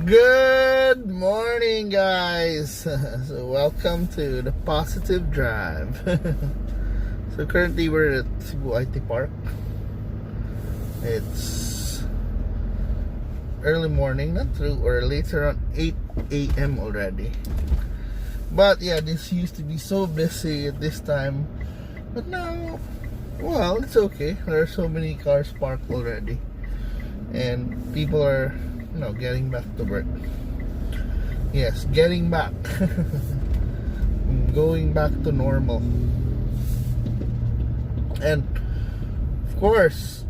Good morning, guys. So welcome to the Positive Drive. So currently we're at Cebu IT Park. It's early morning, not too early. It's around 8 a.m. already. But yeah, this used to be so busy at this time. But now, well, it's okay. There are so many cars parked already. And people are, getting back to work. Yes, getting back. Going back to normal. And of course,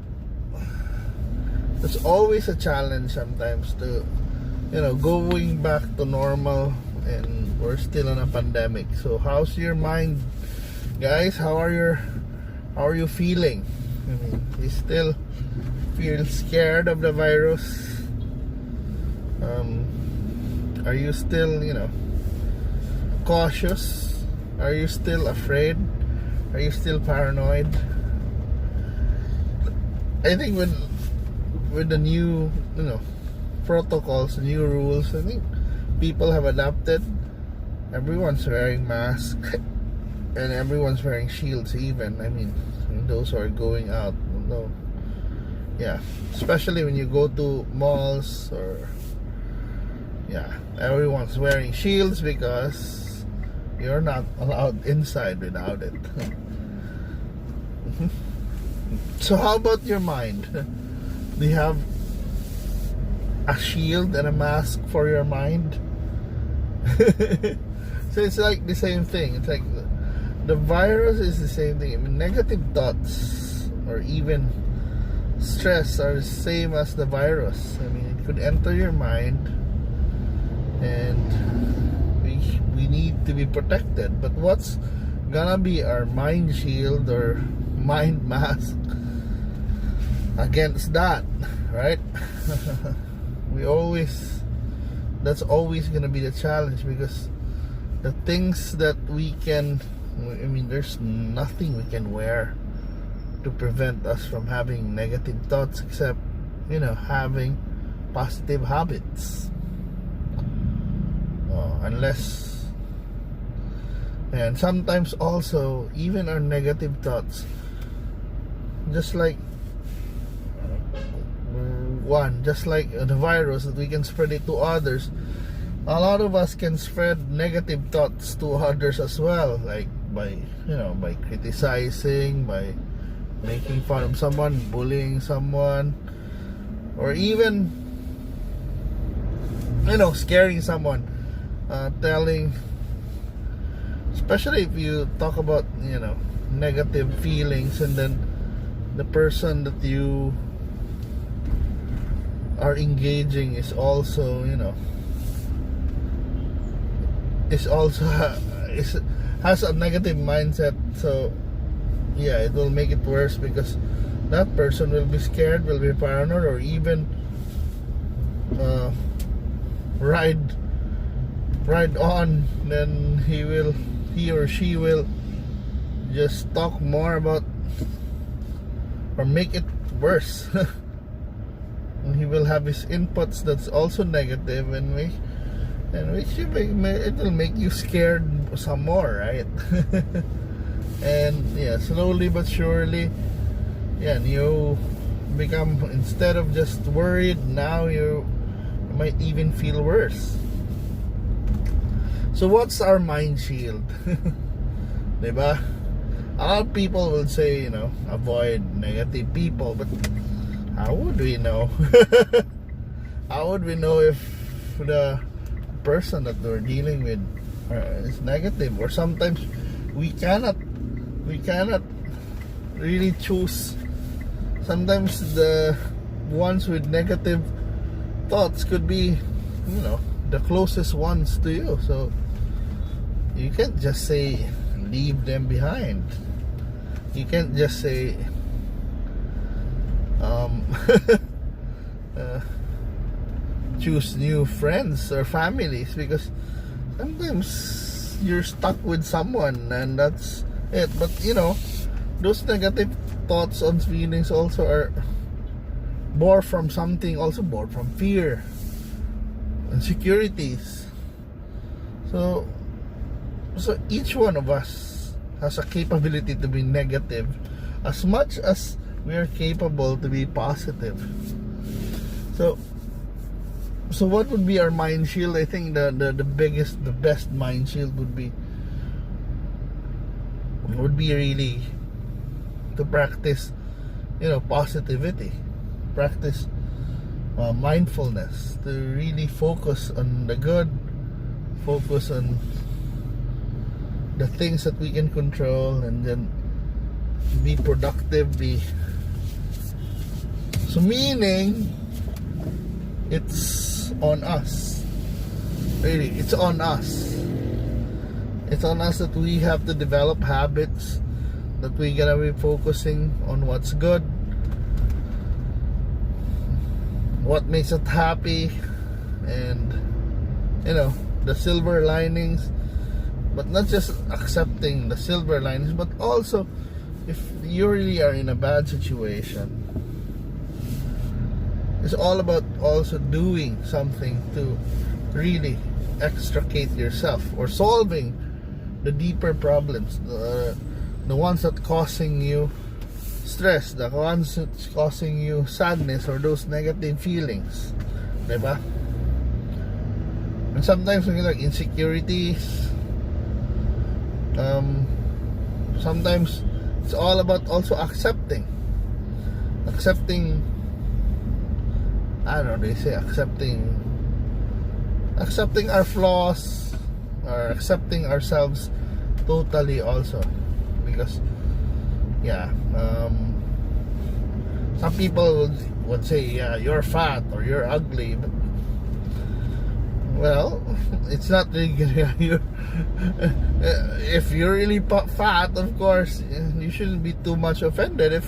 it's always a challenge sometimes to, going back to normal, and we're still in a pandemic. So how's your mind, guys? How are you feeling? You still feel scared of the virus? Are you still, cautious? Are you still afraid? Are you still paranoid? I think with the new, protocols, new rules, I think people have adapted. Everyone's wearing masks, and everyone's wearing shields even. I mean, those who are going out. No. Yeah, especially when you go to malls or everyone's wearing shields because you're not allowed inside without it. So how about your mind? Do you have a shield and a mask for your mind? So it's like the same thing. It's like the virus is the same thing. I mean, negative thoughts or even stress are the same as the virus. I mean, it could enter your mind, and we need to be protected. But what's gonna be our mind shield or mind mask against that, right? That's always gonna be the challenge, because the things that we can, there's nothing we can wear to prevent us from having negative thoughts except, having positive habits. Unless, and sometimes also, even our negative thoughts, just like the virus, that we can spread it to others, a lot of us can spread negative thoughts to others as well, like by criticizing, by making fun of someone, bullying someone, or even scaring someone, telling, especially if you talk about negative feelings, and then the person that you are engaging is also has a negative mindset. So yeah, it will make it worse, because that person will be scared, will be paranoid, or even ride on. Then he or she will just talk more about, or make it worse. And he will have his inputs that's also negative, and which it will make you scared some more, right? And slowly but surely, you become, instead of just worried, now you might even feel worse. So what's our mind shield? Diba? A lot of people will say, avoid negative people, but how would we know? How would we know if the person that we're dealing with is negative? Or sometimes we cannot really choose. Sometimes the ones with negative thoughts could be, the closest ones to you. So you can't just say leave them behind. You can't just say choose new friends or families, because sometimes you're stuck with someone and that's it. But those negative thoughts and feelings also are born from something, also born from fear. insecurities. So each one of us has a capability to be negative as much as we are capable to be positive. So what would be our mind shield? I think the best mind shield would be really to practice, positivity, practice mindfulness, to really focus on the good, focus on the things that we can control, and then be productive. So meaning it's on us. Really, it's on us. It's on us that we have to develop habits, that we gotta be focusing on what's good, what makes us happy, and the silver linings. But not just accepting the silver linings, but also if you really are in a bad situation, it's all about also doing something to really extricate yourself, or solving the deeper problems, the ones that causing you stress, the ones that's causing you sadness, or those negative feelings, diba? And sometimes when like insecurities, sometimes it's all about also accepting, I don't know, they say accepting our flaws, or accepting ourselves totally also. Because some people would say, yeah, you're fat or you're ugly, but well, it's not really good. If you're really fat, of course you shouldn't be too much offended,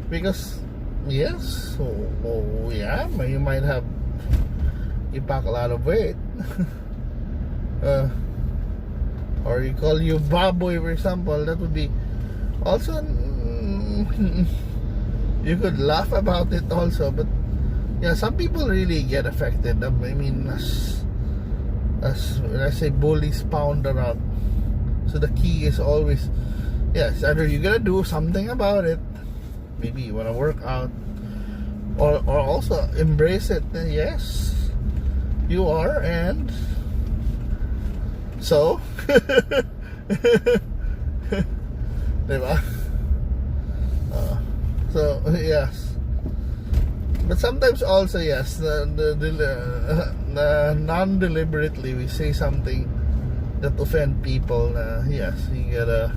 because yes, yeah, you might have, you pack a lot of weight. Or you call you baboy, for example, that would be also, you could laugh about it also. But yeah, some people really get affected. I mean, as when I say, bullies pound around. So the key is always, yes, either you're gonna do something about it, maybe you wanna work out, or also embrace it. Yes, you are, and so diba? So yes, but sometimes also, yes, the non-deliberately we say something that offend people. Yes, you gotta,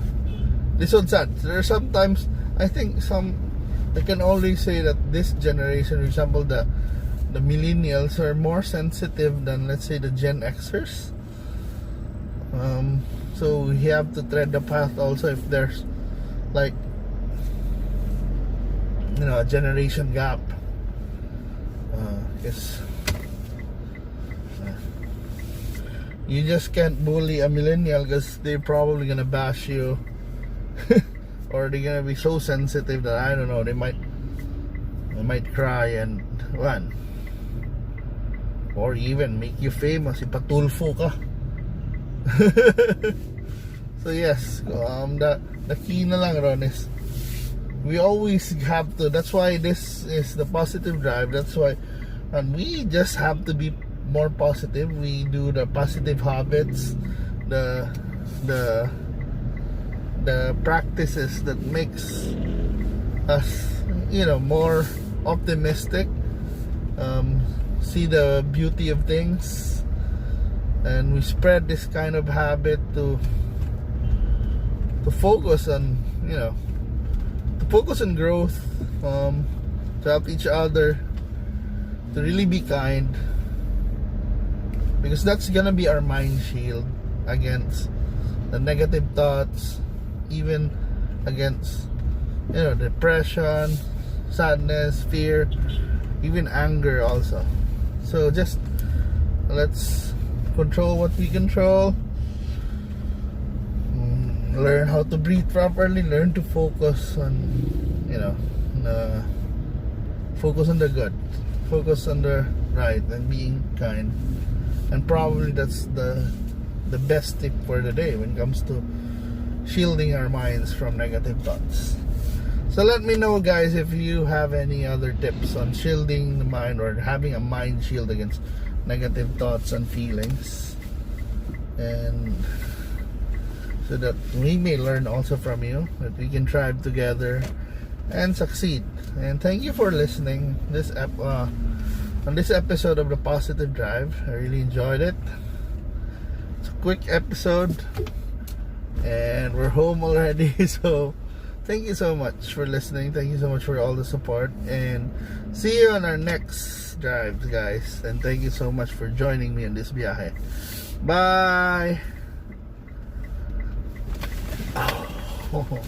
this one's sad. There are sometimes, I think I can only say that this generation, for example, the millennials are more sensitive than, let's say, the Gen Xers. So we have to tread the path also if there's like, a generation gap. Because you just can't bully a millennial, because they're probably gonna bash you or they're gonna be so sensitive that, I don't know, they might cry and run, or even make you famous, ipatulfo ka. So yes, the key na lang ron is we always have to, that's why this is the positive drive, that's why, and we just have to be more positive. We do the positive habits, the practices that makes us, more optimistic, see the beauty of things, and we spread this kind of habit to focus on, to focus on growth, to help each other, to really be kind, because that's gonna be our mind shield against the negative thoughts, even against, depression, sadness, fear, even anger also. So just let's control what we control, learn how to breathe properly, learn to focus on, focus on the good, focus on the right and being kind. And probably that's the best tip for the day when it comes to shielding our minds from negative thoughts. So let me know, guys, if you have any other tips on shielding the mind or having a mind shield against negative thoughts and feelings, and so that we may learn also from you, that we can thrive together and succeed. And thank you for listening on this episode of the Positive Drive. I really enjoyed it. It's a quick episode and we're home already. So thank you so much for listening. Thank you so much for all the support, and see you on our next drives, guys. And thank you so much for joining me on this viaje. Bye. Oh.